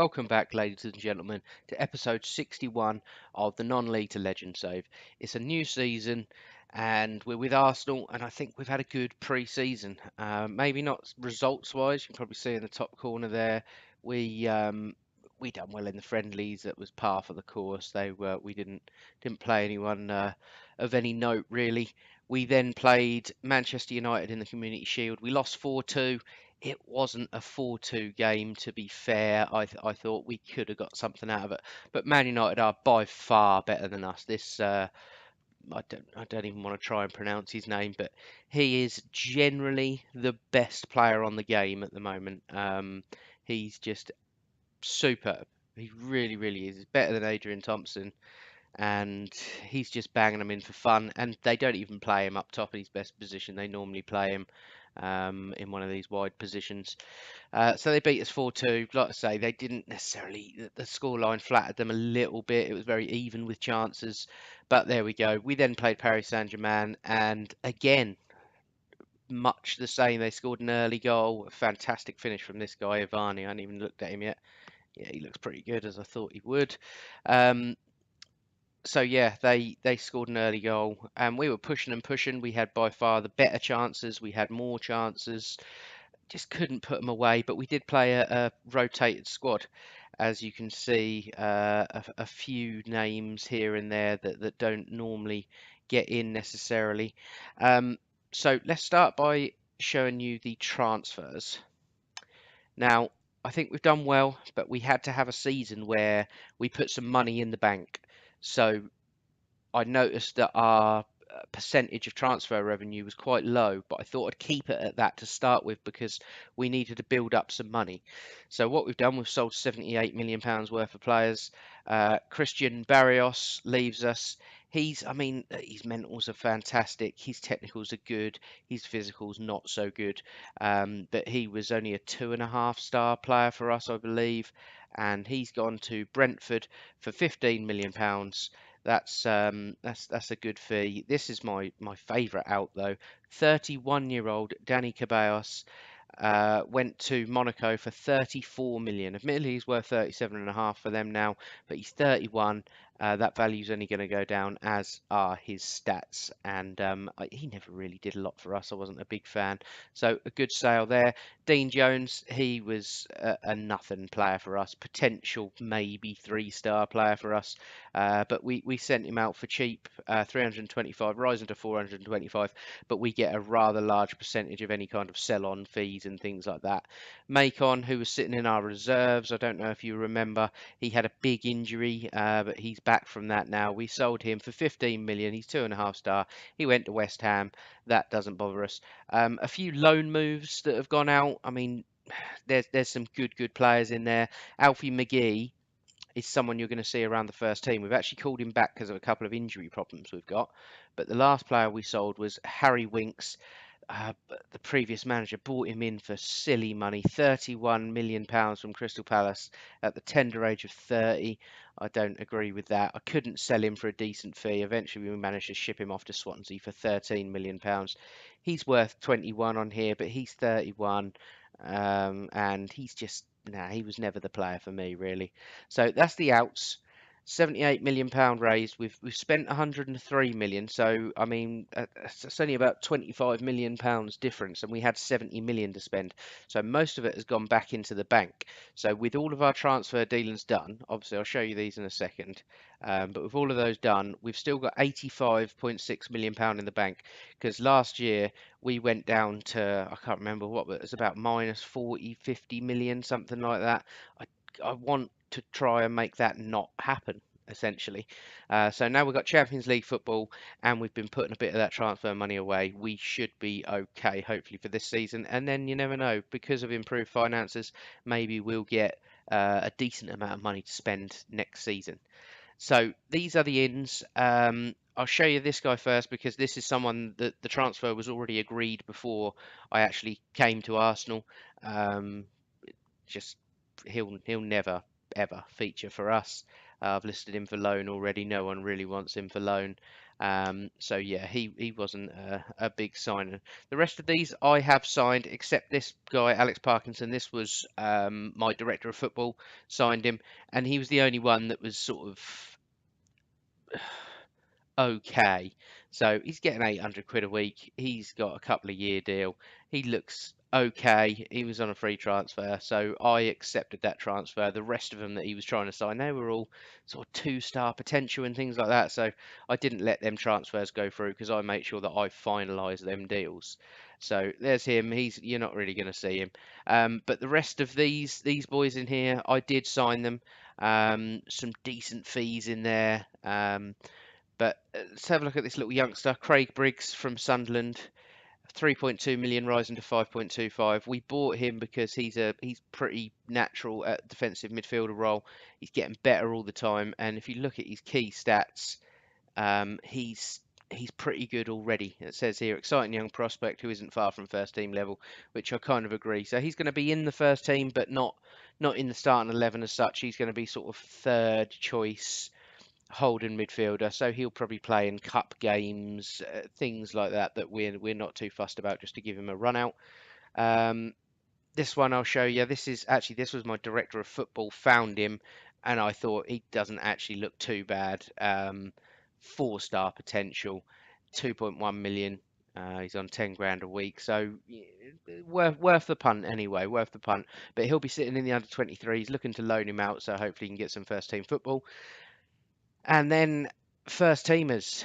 welcome back, ladies and gentlemen, to episode 61 of the Non-League to Legend Save. It's a new season, and we're with Arsenal, and I think we've had a good pre-season. Maybe not results-wise. You can probably see in the top corner there, we done well in the friendlies. That was par for the course. We didn't play anyone of any note really. We then played Manchester United in the Community Shield. We lost 4-2. It wasn't a 4-2 game, to be fair. I thought we could have got something out of it, but Man United are by far better than us. I don't even want to try and pronounce his name, but he is generally the best player on the game at the moment. He's just superb. He really, really is. He's better than Adrian Thompson, and he's just banging them in for fun. And they don't even play him up top in his best position. They normally play him in one of these wide positions. So they beat us 4-2. Like I say, they didn't necessarily, the scoreline flattered them a little bit. It was very even with chances, but there we go. We then played Paris Saint-Germain, and again, much the same. They scored an early goal. A fantastic finish from this guy, Ivani. I haven't even looked at him yet. Yeah, he looks pretty good, as I thought he would. So yeah, they scored an early goal, and we were pushing and pushing. We had by far the better chances. We had more chances. Just couldn't put them away. But we did play a rotated squad, as you can see. A few names here and there that don't normally get in necessarily. So let's start by showing you the transfers. Now, I think we've done well, but we had to have a season where we put some money in the bank. So I noticed that our percentage of transfer revenue was quite low, but I thought I'd keep it at that to start with because we needed to build up some money. So what we've done, we've sold £78 million worth of players. Christian Barrios leaves us. I mean, his mentals are fantastic. His technicals are good. His physicals not so good. But he was only a 2.5-star player for us, I believe, and he's gone to Brentford for £15 million. That's a good fee. This is my favourite out though. 31-year-old Danny Ceballos went to Monaco for 34 million. Admittedly, he's worth 37.5 for them now, but he's 31. That value's only going to go down, as are his stats. And he never really did a lot for us. I wasn't a big fan. So a good sale there. Dean Jones, he was a nothing player for us. Potential maybe 3-star player for us. But we sent him out for cheap, 325, rising to 425. But we get a rather large percentage of any kind of sell-on fees and things like that. Macon, who was sitting in our reserves, I don't know if you remember, he had a big injury, but he's back from that now. We sold him for 15 million. He's 2.5-star. He went to West Ham. That doesn't bother us. A few loan moves that have gone out. I mean, there's some good players in there. Alfie McGee is someone you're going to see around the first team. We've actually called him back because of a couple of injury problems we've got. But the last player we sold was Harry Winks. The previous manager bought him in for silly money, £31 million from Crystal Palace at the tender age of 30. I don't agree with that. I couldn't sell him for a decent fee. Eventually, we managed to ship him off to Swansea for £13 million. He's worth 21 on here, but he's 31, and he's just he was never the player for me really. So that's the outs. £78 million raised. We've spent 103 million. So I mean, it's only about 25 million pounds difference, and we had 70 million to spend. So most of it has gone back into the bank. So with all of our transfer dealings done, obviously I'll show you these in a second. But with all of those done, we've still got 85.6 million pound in the bank, because last year we went down to, I can't remember what, but it was about minus 40, 50 million, something like that. I want to try and make that not happen, essentially. So now we've got Champions League football, and we've been putting a bit of that transfer money away. We should be okay, hopefully, for this season. And then you never know, because of improved finances, maybe we'll get a decent amount of money to spend next season. So these are the ins. I'll show you this guy first, because this is someone that the transfer was already agreed before I actually came to Arsenal. Just he'll never ever feature for us. I've listed him for loan already. No one really wants him for loan. So yeah, he wasn't a big signing. The rest of these I have signed, except this guy, Alex Parkinson. This was my director of football signed him, and he was the only one that was sort of okay. So he's getting 800 quid a week. He's got a couple of year deal. He looks okay. He was on a free transfer, so I accepted that transfer. The rest of them that he was trying to sign, they were all sort of 2-star potential and things like that. So I didn't let them transfers go through because I make sure that I finalise them deals. So there's him. You're not really going to see him. But the rest of these boys in here, I did sign them. Some decent fees in there. But let's have a look at this little youngster, Craig Briggs from Sunderland. 3.2 million rising to 5.25. We bought him because he's pretty natural at defensive midfielder role. He's getting better all the time, and if you look at his key stats, he's pretty good already. It says here, exciting young prospect who isn't far from first team level, which I kind of agree. So he's going to be in the first team, but not in the starting 11 as such. He's going to be sort of third choice holding midfielder, so he'll probably play in cup games, things like that we're not too fussed about, just to give him a run out. This one I'll show you. This was my director of football found him, and I thought he doesn't actually look too bad. 4-star potential, 2.1 million. He's on 10 grand a week, so worth the punt anyway. Worth the punt. But he'll be sitting in the under 23s, looking to loan him out, so hopefully he can get some first team football. And then first teamers,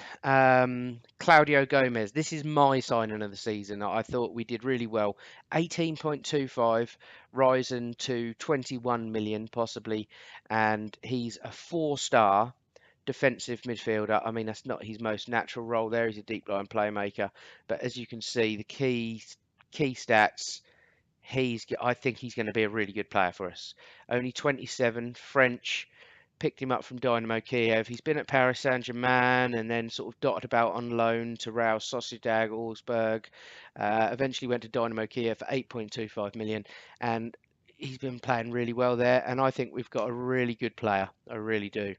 Claudio Gomez. This is my signing of the season. I thought we did really well. 18.25, rising to 21 million possibly, and he's a 4-star defensive midfielder. I mean, that's not his most natural role there. He's a deep line playmaker, but as you can see, the key stats. I think he's going to be a really good player for us. Only 27, French. Picked him up from Dynamo Kiev. He's been at Paris Saint-Germain and then sort of dotted about on loan to Real Sociedad, Augsburg. Eventually went to Dynamo Kiev for 8.25 million, and he's been playing really well there. And I think we've got a really good player. I really do.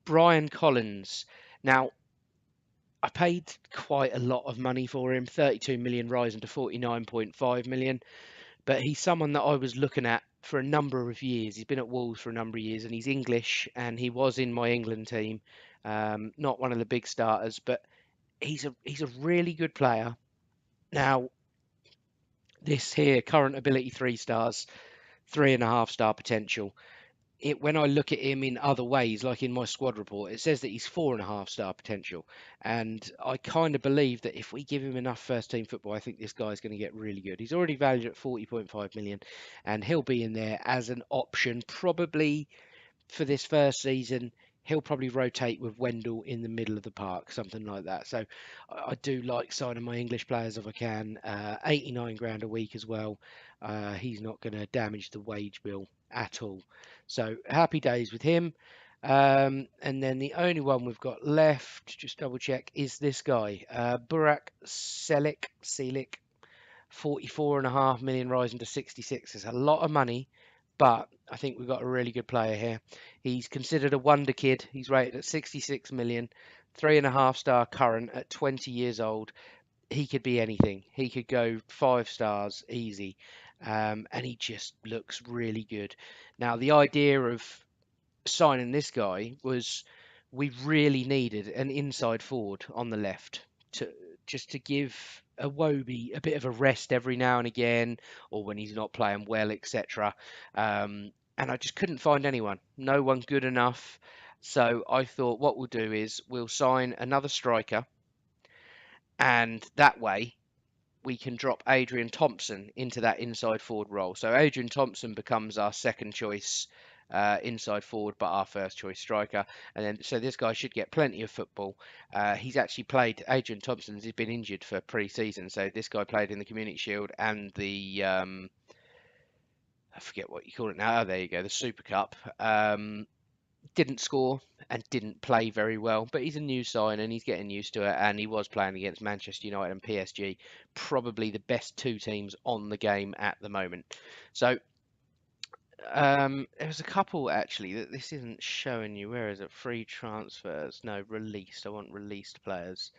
Brian Collins. Now, I paid quite a lot of money for him, 32 million rising to 49.5 million. But he's someone that I was looking at for a number of years. He's been at Wolves for a number of years, and he's English, and he was in my England team. Not one of the big starters, but he's a really good player. Now, this here current ability 3 stars, 3.5-star potential. When I look at him in other ways, like in my squad report, it says that he's 4.5-star potential, and I kind of believe that if we give him enough first team football, I think this guy's going to get really good. He's already valued at 40.5 million, and he'll be in there as an option probably for this first season. He'll probably rotate with Wendell in the middle of the park, something like that. So I do like signing my English players if I can. 89 grand a week as well. He's not going to damage the wage bill at all. So happy days with him. And then the only one we've got left, just double check, is this guy, Burak Selik, 44.5 million rising to 66. It's a lot of money, but I think we've got a really good player here. He's considered a wonder kid. He's rated at 66 million, 3.5-star current at 20 years old. He could be anything. He could go 5 stars easy, and he just looks really good. Now, the idea of signing this guy was we really needed an inside forward on the left to just to give Iwobi a bit of a rest every now and again, or when he's not playing well, etc. And I just couldn't find anyone. No one good enough. So I thought what we'll do is we'll sign another striker, and that way we can drop Adrian Thompson into that inside forward role. So Adrian Thompson becomes our second choice inside forward, but our first choice striker. And then, so this guy should get plenty of football. He's actually played, Adrian Thompson has been injured for pre-season. So this guy played in the Community Shield and the, I forget what you call it now. Oh, there you go, the Super Cup. Didn't score and didn't play very well, but he's a new sign and he's getting used to it, and he was playing against Manchester United and PSG, probably the best 2 teams on the game at the moment. So There was a couple actually that this isn't showing you. Where is it? Free transfers. No, released. I want released players.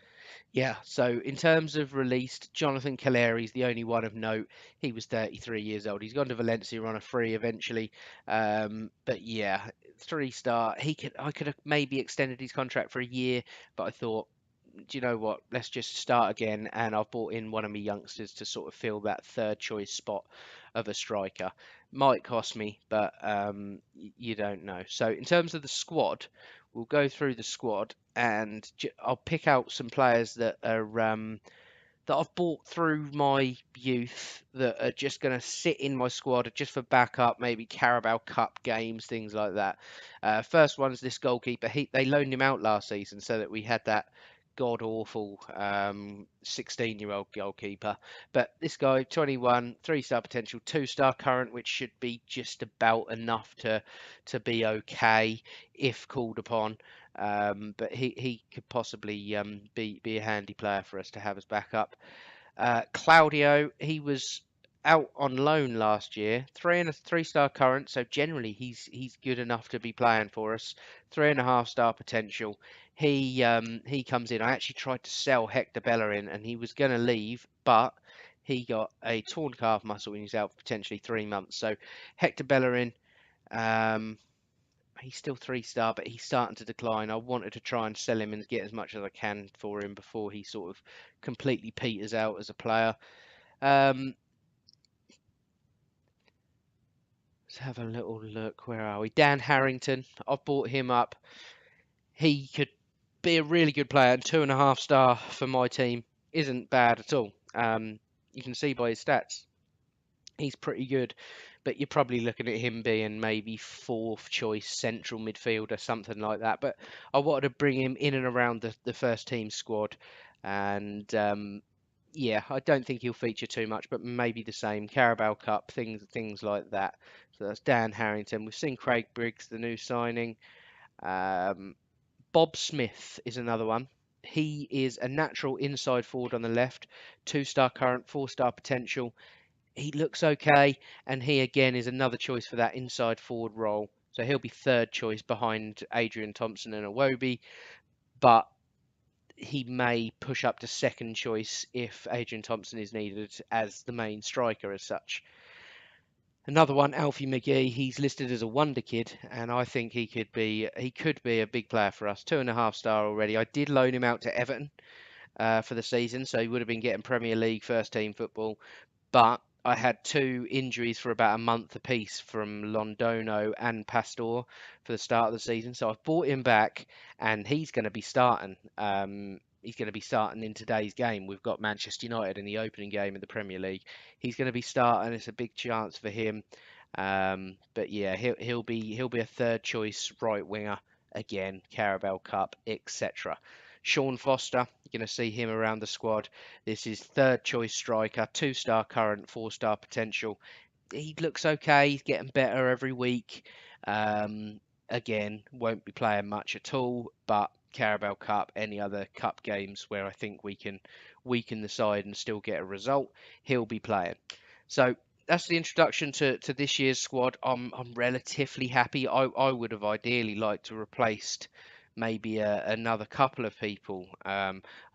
Yeah, so in terms of released, Jonathan Caleri's the only one of note. He was 33 years old. He's gone to Valencia on a free eventually. But yeah, 3-star. I could have maybe extended his contract for a year, but I thought, do you know what? Let's just start again. And I've brought in one of my youngsters to sort of fill that third choice spot of a striker. Might cost me, but you don't know. So in terms of the squad, we'll go through the squad and I'll pick out some players that I've bought through my youth that are just going to sit in my squad just for backup, maybe Carabao Cup games, things like that. First one's this goalkeeper. They loaned him out last season so that we had that god awful 16-year-old goalkeeper. But this guy, 21, 3-star potential, 2-star current, which should be just about enough to be okay if called upon. But he could possibly be a handy player for us to have as backup. Claudio, he was out on loan last year, 3 and a 3-star current, so generally he's good enough to be playing for us. 3.5-star potential. He comes in. I actually tried to sell Hector Bellerin, and he was going to leave, but he got a torn calf muscle and he's out for potentially 3 months. So Hector Bellerin, um, he's still 3-star, but he's starting to decline. I wanted to try and sell him and get as much as I can for him before he sort of completely peters out as a player. Let's have a little look. Where are we? Dan Harrington. I've bought him up. He could be a really good player, and 2.5-star for my team isn't bad at all. You can see by his stats, he's pretty good, but you're probably looking at him being maybe 4th choice central midfielder, something like that. But I wanted to bring him in and around the first team squad, and yeah, I don't think he'll feature too much, but maybe the same Carabao Cup things like that. So that's Dan Harrington. We've seen Craig Briggs, the new signing. Um, Bob Smith is another one. He is a natural inside forward on the left, 2-star current, 4-star potential. He looks okay, and he again is another choice for that inside forward role. So he'll be 3rd choice behind Adrian Thompson and Iwobi, but he may push up to 2nd choice if Adrian Thompson is needed as the main striker as such. Another one, Alfie McGee. He's listed as a wonder kid, and I think he could be a big player for us. 2.5-star already. I did loan him out to Everton for the season, so he would have been getting Premier League first team football. But I had 2 injuries for about a month apiece from Londono and Pastor for the start of the season. So I've brought him back, and he's going to be starting. He's going to be starting in today's game. We've got Manchester United in the opening game of the Premier League. He's going to be starting. It's a big chance for him. But yeah, he'll be a 3rd choice right winger again, Carabao Cup, etc. Sean Foster, you're going to see him around the squad. This is 3rd choice striker, 2-star current, 4-star potential. He looks okay. He's getting better every week. Again, won't be playing much at all, but Carabao Cup, any other cup games where I think we can weaken the side and still get a result, he'll be playing. So that's the introduction to this year's squad. I'm relatively happy. I would have ideally liked to replaced maybe another couple of people. I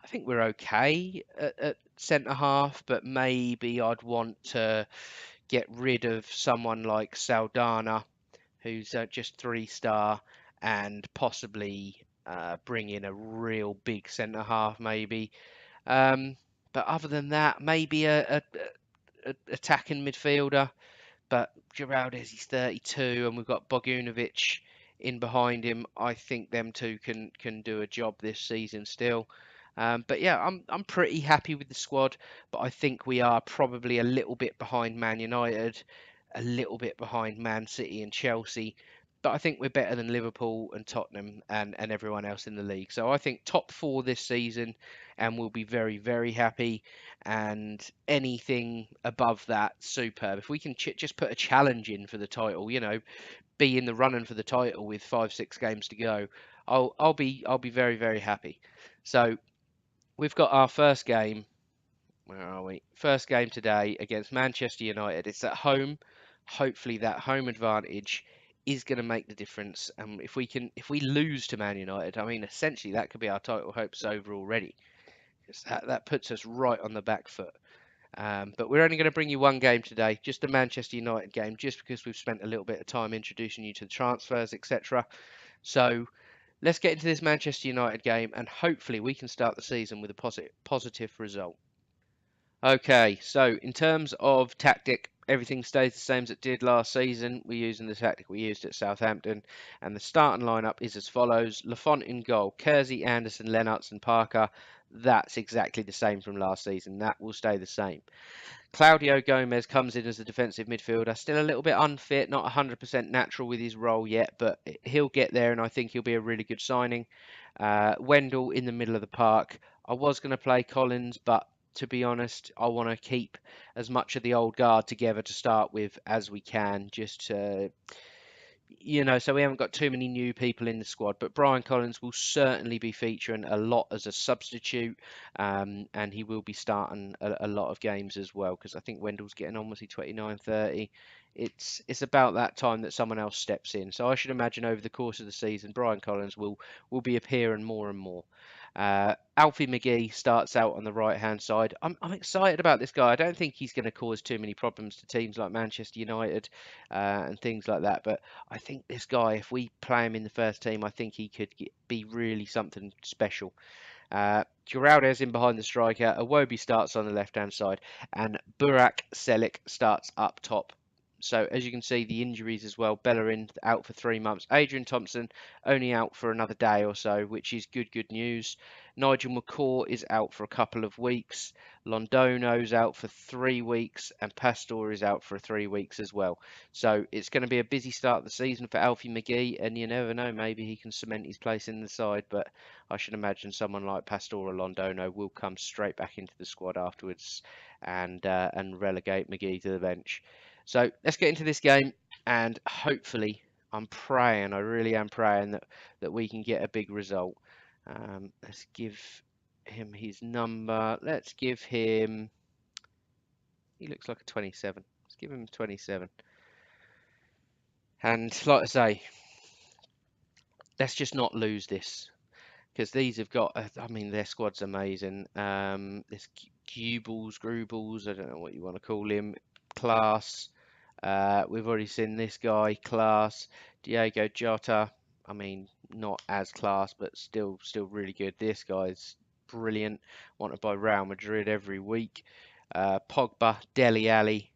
think we're okay at centre half, but maybe I'd want to get rid of someone like Saldana, who's just 3-star, and possibly bring in a real big centre half maybe. But other than that, maybe a attacking midfielder. But Geraldez, he's 32, and we've got Bogunovic in behind him. I think them two can do a job this season still. But yeah, I'm pretty happy with the squad, but I think we are probably a little bit behind Man United, a little bit behind Man City and Chelsea. But I think we're better than Liverpool and Tottenham and everyone else in the league. So I think top 4 this season, and we'll be very, very happy. And anything above that, superb. If we can just put a challenge in for the title, be in the running for the title with 5, 6 games to go, I'll be very, very happy. So we've got our first game. Where are we? First game today against Manchester United. It's at home hopefully that home advantage is going to make the difference. And if we lose to Man United, I mean, essentially that could be our title hopes over already, because that puts us right on the back foot. But we're only going to bring you one game today, just the Manchester United game, just because we've spent a little bit of time introducing you to the transfers, etc. So let's get into this Manchester United game, and hopefully we can start the season with a positive result. Okay, so in terms of tactic, everything stays the same as it did last season. We're using the tactic we used at Southampton, and the starting lineup is as follows: Lafont in goal, Kersey, Anderson, Lennox, and Parker. That's exactly the same from last season. That will stay the same. Claudio Gomez comes in as a defensive midfielder, still a little bit unfit, not 100% natural with his role yet, but he'll get there, and I think he'll be a really good signing. Wendell in the middle of the park. I was going to play Collins, but to be honest, I want to keep as much of the old guard together to start with as we can, just to, so we haven't got too many new people in the squad. But Brian Collins will certainly be featuring a lot as a substitute, and he will be starting a lot of games as well, because I think Wendell's getting on, was he 29, 30? It's about that time that someone else steps in. So I should imagine over the course of the season, Brian Collins will be appearing more and more. Alfie McGee starts out on the right-hand side. I'm excited about this guy. I don't think he's going to cause too many problems to teams like Manchester United and things like that. But I think this guy, if we play him in the first team, I think he could be really something special. Giraldez in behind the striker. Iwobi starts on the left-hand side, and Burak Selik starts up top. So as you can see, the injuries as well. Bellerin out for 3 months. Adrian Thompson only out for another day or so, which is good news. Nigel McCaw is out for a couple of weeks. Londono's out for 3 weeks, and Pastore is out for 3 weeks as well. So it's going to be a busy start of the season for Alfie McGee, and you never know, maybe he can cement his place in the side. But I should imagine someone like Pastore or Londono will come straight back into the squad afterwards and relegate McGee to the bench. So let's get into this game, and hopefully, I really am praying that we can get a big result. Let's give him his number. Let's give him. He looks like a 27. Let's give him 27. And like I say, let's just not lose this, because these have got, I mean, their squad's amazing. This Grubles, I don't know what you want to call him, class. We've already seen this guy, class. Diego Jota, I mean, not as class, but still really good. This guy's brilliant, wanted by Real Madrid every week. Pogba, Dele Alli,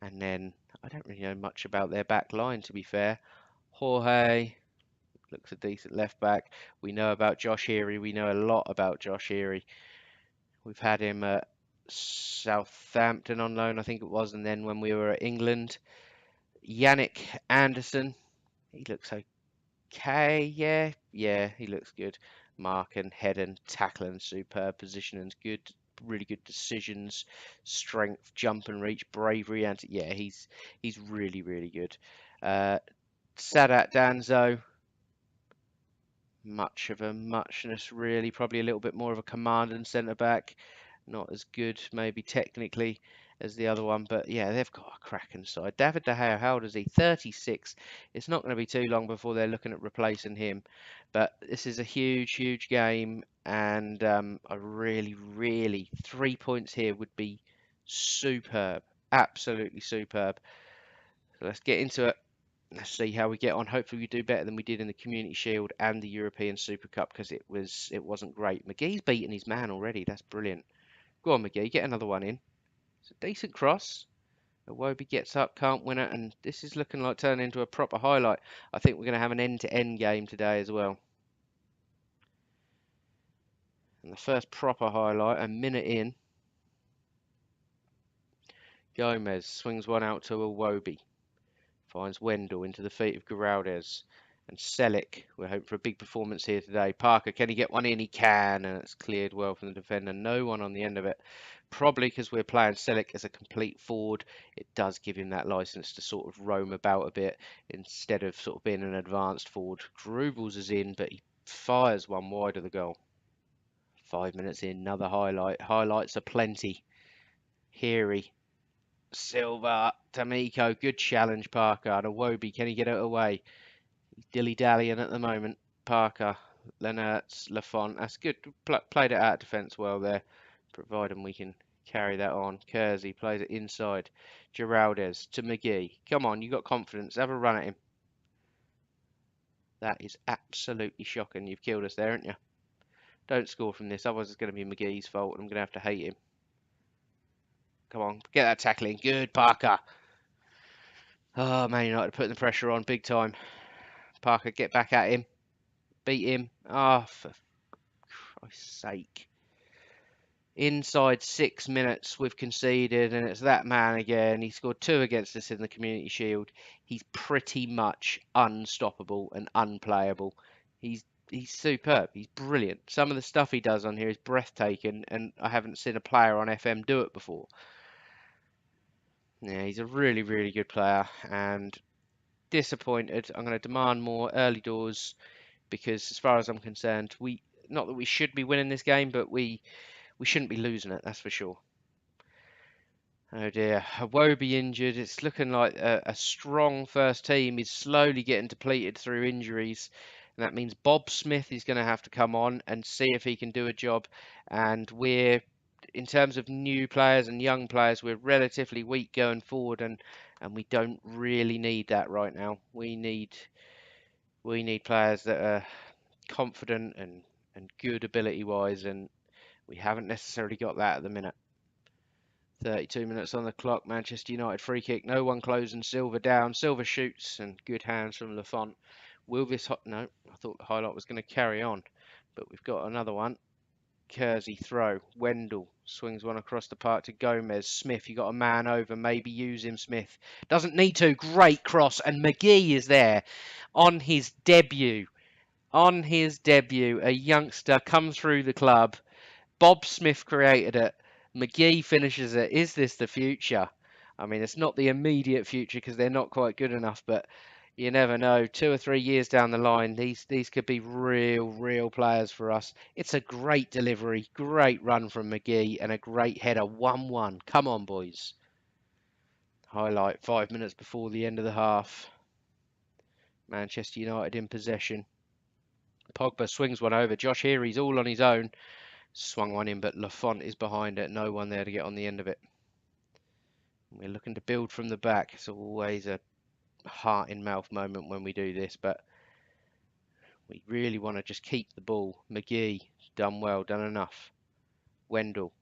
and then I don't really know much about their back line, to be fair. Jorge looks a decent left back. We know about Josh Heary. We know a lot about Josh Heary. We've had him at Southampton on loan, I think it was, and then when we were at England. Yannick Anderson, he looks okay. Yeah, he looks good. Marking, heading, tackling, superb. Positioning's good. Really good decisions, strength, jump and reach, bravery, and yeah, he's really good. Sadat Danzo, much of a muchness really, probably a little bit more of a command and centre back, not as good maybe technically as the other one, but yeah, they've got a cracking side. David De Gea, how old is he? 36. It's not going to be too long before they're looking at replacing him, but this is a huge game, and I really 3 points here would be superb, absolutely superb. So let's get into it. Let's see how we get on. Hopefully we do better than we did in the Community Shield and the European Super Cup, because it wasn't great. McGee's beaten his man already. That's brilliant. Go on, McGee, get another one in. It's a decent cross. Iwobi gets up, can't win it, and this is looking like turning into a proper highlight. I think we're going to have an end-to-end game today as well. And the first proper highlight, a minute in. Gomez swings one out to Iwobi. Finds Wendell into the feet of Giraldez. And Selik, we're hoping for a big performance here today. Parker, can he get one in? He can, and it's cleared well from the defender. No one on the end of it. Probably because we're playing Selik as a complete forward, it does give him that license to sort of roam about a bit instead of sort of being an advanced forward. Grubles is in, but he fires one wide of the goal. 5 minutes in, another highlight. Highlights are plenty. Heary, Silva, D'Amico, good challenge, Parker. And Iwobi, can he get it away? He's dilly-dallying at the moment. Parker, Lennertz, Lafont. That's good. Played it out of defence well there, providing we can carry that on. Kersey plays it inside. Geraldez to McGee. Come on, you got confidence. Have a run at him. That is absolutely shocking. You've killed us there, haven't you? Don't score from this, otherwise it's going to be McGee's fault, and I'm going to have to hate him. Come on, get that tackling. Good, Parker. Oh, Man United putting the pressure on big time. Parker, get back at him. Beat him. Oh, for Christ's sake. Inside 6 minutes, we've conceded, and it's that man again. He scored 2 against us in the Community Shield. He's pretty much unstoppable and unplayable. He's superb. He's brilliant. Some of the stuff he does on here is breathtaking, and I haven't seen a player on FM do it before. Yeah, he's a really, really good player, and disappointed. I'm going to demand more early doors, because as far as I'm concerned, not that we should be winning this game, but we shouldn't be losing it, that's for sure. Oh dear, Iwobi injured. It's looking like a strong first team is slowly getting depleted through injuries. And that means Bob Smith is going to have to come on and see if he can do a job. And in terms of new players and young players, we're relatively weak going forward, and we don't really need that right now. We need players that are confident and good ability-wise, and we haven't necessarily got that at the minute. 32 minutes on the clock. Manchester United free kick. No one closing. Silva down. Silva shoots, and good hands from Lafont. Will this no, I thought the highlight was going to carry on, but we've got another one. Kersey throw. Wendell swings one across the park to Gomez. Smith, you got a man over. Maybe use him, Smith. Doesn't need to. Great cross, and McGee is there on his debut. On his debut, a youngster comes through the club. Bob Smith created it. McGee finishes it. Is this the future? I mean, it's not the immediate future because they're not quite good enough, but you never know. 2 or 3 years down the line, these could be real players for us. It's a great delivery, great run from McGee, and a great header. 1-1. Come on, boys. Highlight 5 minutes before the end of the half. Manchester United in possession. Pogba swings one over. Josh Heary's all on his own. Swung one in, but Lafont is behind it. No one there to get on the end of it. We're looking to build from the back. It's always a heart-in-mouth moment when we do this, but we really want to just keep the ball. McGee, done well, done enough. Wendell,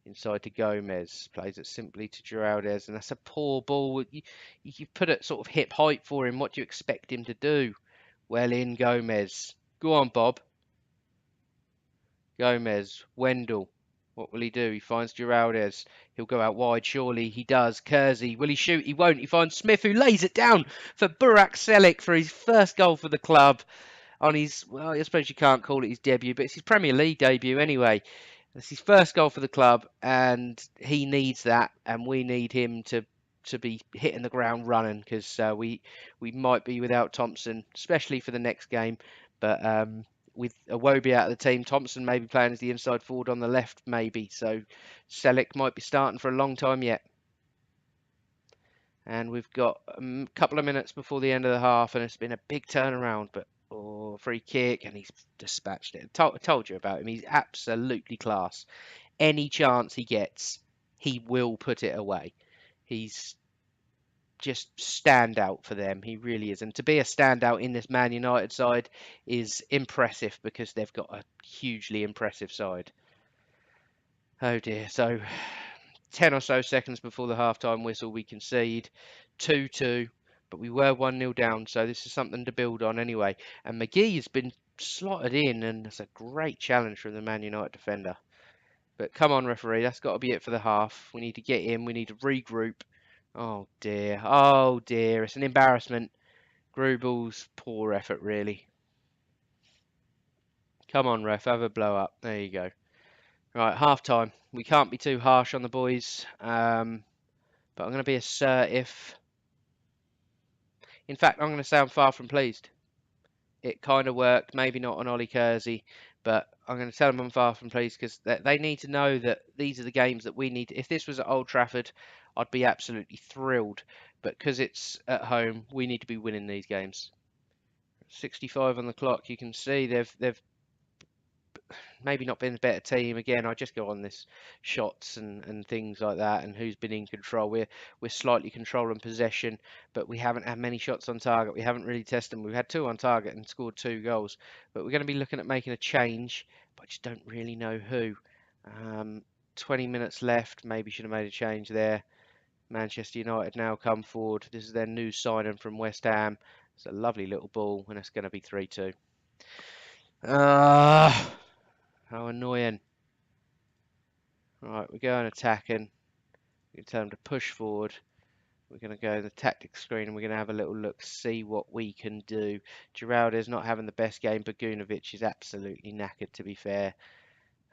inside to Gomez. Plays it simply to Geraldez, and that's a poor ball. You've put it sort of hip height for him. What do you expect him to do? Well in, Gomez. Go on, Bob. Gomez, Wendell, what will he do? He finds Geraldez. He'll go out wide, surely. He does. Kersey, will he shoot? He won't. He finds Smith, who lays it down for Burak Selik for his first goal for the club on his, well, I suppose you can't call it his debut, but it's his Premier League debut anyway. It's his first goal for the club, and he needs that, and we need him to be hitting the ground running, because we might be without Thompson, especially for the next game. But with Iwobi out of the team, Thompson may be playing as the inside forward on the left, maybe. So Selik might be starting for a long time yet. And we've got a couple of minutes before the end of the half, and it's been a big turnaround. But free kick, and he's dispatched it. I told you about him. He's absolutely class. Any chance he gets, he will put it away. He's just standout for them. He really is. And to be a standout in this Man United side is impressive, because they've got a hugely impressive side. Oh dear. So 10 or so seconds before the half-time whistle, we concede 2-2, but we were 1-0 down, so this is something to build on anyway. And McGee has been slotted in, and it's a great challenge from the Man United defender. But come on, referee, that's got to be it for the half. We need to get in, we need to regroup. Oh dear, it's an embarrassment. Grubel's poor effort, really. Come on, ref, have a blow up. There you go. Right, half time. We can't be too harsh on the boys, but I'm going to be assertive. In fact, I'm going to say I'm far from pleased. It kind of worked, maybe not on Ollie Kersey, but I'm going to tell them I'm far from pleased because they need to know that these are the games that we need. If this was at Old Trafford, I'd be absolutely thrilled. But because it's at home, we need to be winning these games. 65 on the clock. You can see they've maybe not been the better team. Again, I just go on this shots and things like that, and who's been in control. We're slightly controlling possession, but we haven't had many shots on target. We haven't really tested them. We've had 2 on target and scored 2 goals. But we're going to be looking at making a change, but I just don't really know who. 20 minutes left. Maybe should have made a change there. Manchester United now come forward. This is their new signing from West Ham. It's a lovely little ball, and it's going to be 3-2. Ah. How annoying. Right, we're going attacking. We tell them to push forward. We're going to go to the tactics screen and we're going to have a little look, see what we can do. Giraldo's not having the best game. Bagunovic is absolutely knackered, to be fair.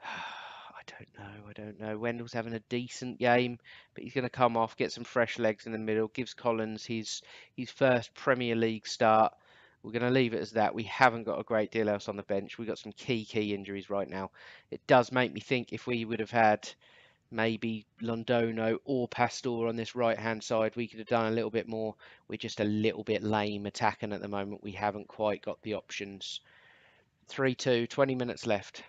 I don't know. Wendell's having a decent game, but he's going to come off, get some fresh legs in the middle, gives Collins his first Premier League start. We're going to leave it as that. We haven't got a great deal else on the bench. We've got some key injuries right now. It does make me think if we would have had maybe Londono or Pastor on this right-hand side, we could have done a little bit more. We're just a little bit lame attacking at the moment. We haven't quite got the options. 3-2, 20 minutes left.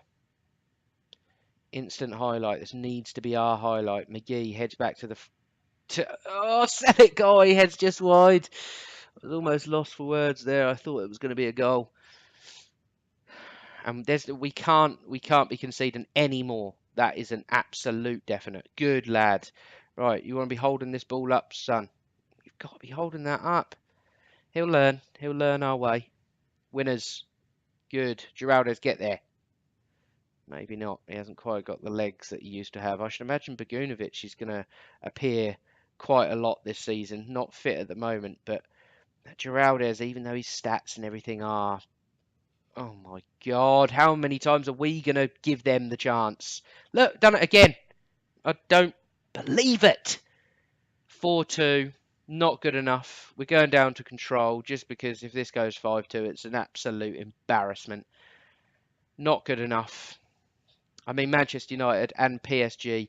Instant highlight. This needs to be our highlight. McGee heads back to the... oh, sell it, guy. Heads just wide. I was almost lost for words there. I thought it was going to be a goal. And we can't be conceding any more. That is an absolute definite. Good lad. Right, you want to be holding this ball up, son. You've got to be holding that up. He'll learn. He'll learn our way. Winners. Good. Giraldo's get there. Maybe not. He hasn't quite got the legs that he used to have. I should imagine Bagunovic is going to appear quite a lot this season. Not fit at the moment, but Giraldo's, even though his stats and everything are... oh my God, how many times are we going to give them the chance? Look, done it again. I don't believe it. 4-2, not good enough. We're going down to control just because if this goes 5-2, it's an absolute embarrassment. Not good enough. I mean, Manchester United and PSG,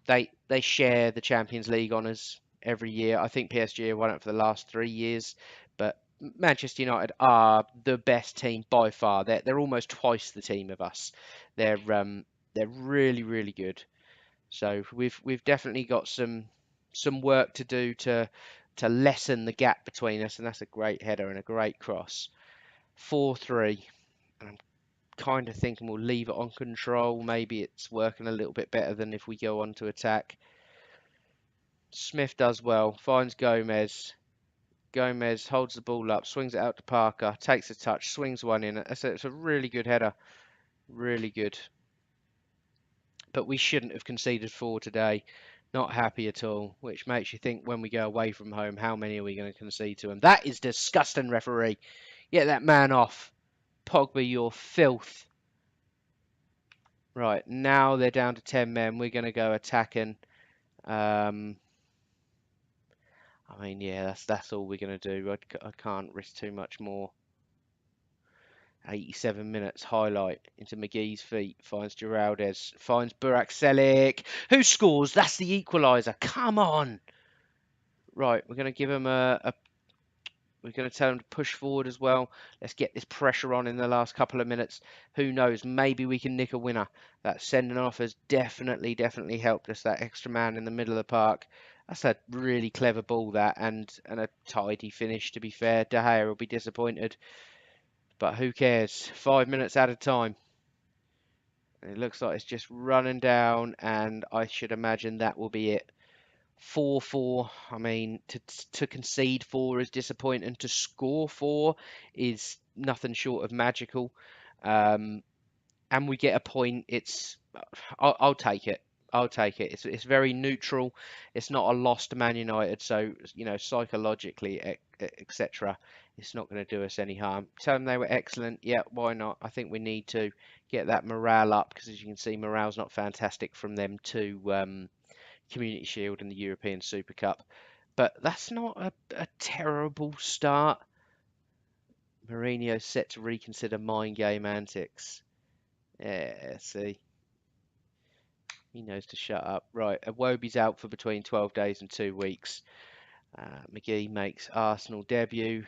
they share the Champions League honours every year. I think PSG have won it for the last 3 years, but Manchester United are the best team by far. They're almost twice the team of us. They're really, really good. So we've definitely got some work to do to lessen the gap between us, and that's a great header and a great cross. 4-3. And I'm kind of thinking we'll leave it on control. Maybe it's working a little bit better than if we go on to attack. Smith does well, finds Gomez. Gomez holds the ball up, swings it out to Parker, takes a touch, swings one in. It's a really good header. Really good. But we shouldn't have conceded 4 today. Not happy at all, which makes you think when we go away from home, how many are we going to concede to them? That is disgusting, referee. Get that man off. Pogba, you're filth. Right, now they're down to 10 men. We're going to go attacking. I mean, yeah, that's all we're going to do. I can't risk too much more. 87 minutes, highlight into McGee's feet, finds Giraldez, finds Burak Selik, who scores? That's the equaliser. Come on. Right, we're going to give him we're going to tell him to push forward as well. Let's get this pressure on in the last couple of minutes. Who knows? Maybe we can nick a winner. That sending off has definitely helped us. That extra man in the middle of the park. That's a really clever ball, that, and a tidy finish, to be fair. De Gea will be disappointed. But who cares? 5 minutes at a time. It looks like it's just running down, and I should imagine that will be it. 4-4. I mean, to concede 4 is disappointing. To score 4 is nothing short of magical. And we get a point. I'll take it. I'll take it. It's very neutral. It's not a loss to Man United. So, you know, psychologically, etc., it's not going to do us any harm. Tell them they were excellent. Yeah, why not? I think we need to get that morale up because, as you can see, morale's not fantastic from them to Community Shield and the European Super Cup. But that's not a terrible start. Mourinho's set to reconsider mind game antics. Yeah, see, he knows to shut up. Right, Iwobi's out for between 12 days and 2 weeks. McGee makes Arsenal debut.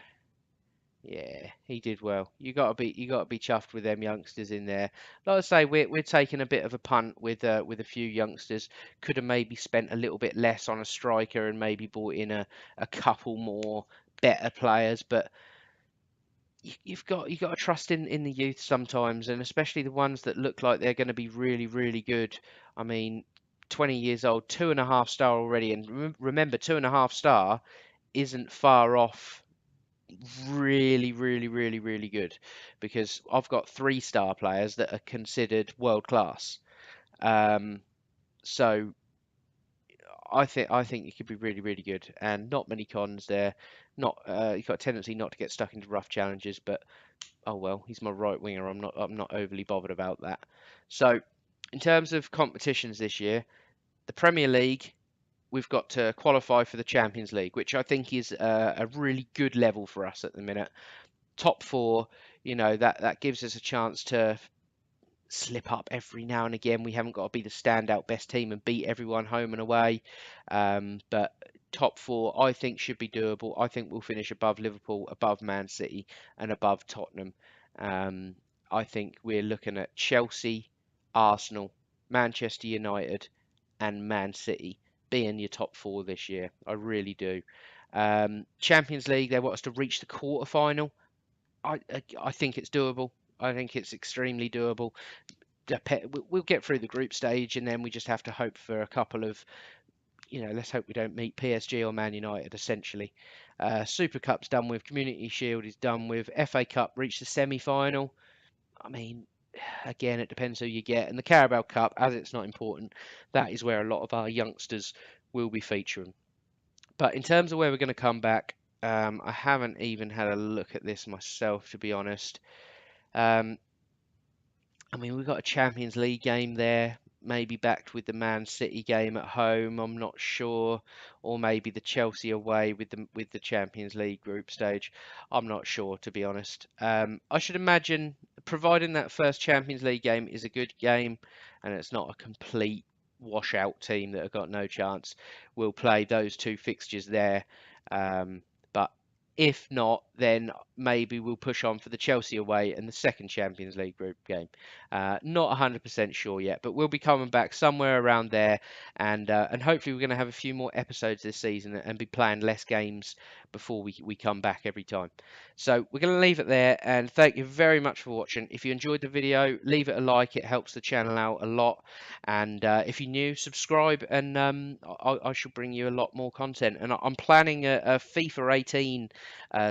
Yeah, he did well. You got to be chuffed with them youngsters in there. Like I say, we're taking a bit of a punt with a few youngsters. Could have maybe spent a little bit less on a striker and maybe brought in a couple more better players, but you've got to trust in the youth sometimes, and especially the ones that look like they're going to be really really good. I mean, 20 years old, 2.5 star already, and remember, 2.5 star isn't far off really, really, really, really good, because I've got 3 star players that are considered world class. Um, so I think it could be really, really good, and not many cons there. Not You've got a tendency not to get stuck into rough challenges, but oh well, he's my right winger. I'm not overly bothered about that. So in terms of competitions this year, the Premier League, we've got to qualify for the Champions League, which I think is a really good level for us at the minute. Top four, that gives us a chance to slip up every now and again. We haven't got to be the standout best team and beat everyone home and away. But top four, I think, should be doable. I think we'll finish above Liverpool, above Man City, and above Tottenham. Um, I think we're looking at Chelsea, Arsenal, Manchester United, and Man City being your top four this year. I really do. Champions League, they want us to reach the quarter final. I think it's doable. I think it's extremely doable. We'll get through the group stage, and then we just have to hope for a couple of, let's hope we don't meet PSG or Man United, essentially. Super Cup's done with, Community Shield is done with, FA Cup reached the semi-final. I mean, again, it depends who you get. And the Carabao Cup, as it's not important, that is where a lot of our youngsters will be featuring. But in terms of where we're going to come back, I haven't even had a look at this myself, to be honest. Um, I mean, we've got a Champions League game there, maybe backed with the Man City game at home. I'm not sure, or maybe the Chelsea away with the Champions League group stage. I'm not sure, to be honest. I should imagine, providing that first Champions League game is a good game, and it's not a complete washout team that have got no chance, we'll play those two fixtures there. But if not, then maybe we'll push on for the Chelsea away and the second Champions League group game. Not 100% sure yet, but we'll be coming back somewhere around there, and hopefully we're going to have a few more episodes this season and be playing less games before we come back every time. So we're going to leave it there, and thank you very much for watching. If you enjoyed the video, leave it a like. It helps the channel out a lot. And if you're new, subscribe, and I shall bring you a lot more content. And I'm planning a FIFA 18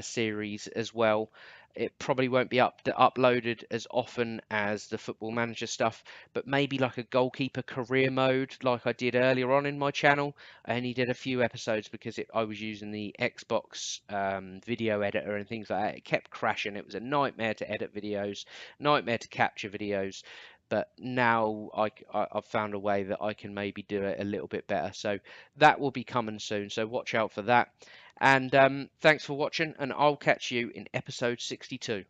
series as well. It probably won't be uploaded as often as the Football Manager stuff, but maybe like a goalkeeper career mode, like I did earlier on in my channel. I only did a few episodes because I was using the Xbox video editor and things like that. It kept crashing. It was a nightmare to edit videos, nightmare to capture videos. But now I've found a way that I can maybe do it a little bit better. So that will be coming soon. So watch out for that. And thanks for watching, and I'll catch you in episode 62.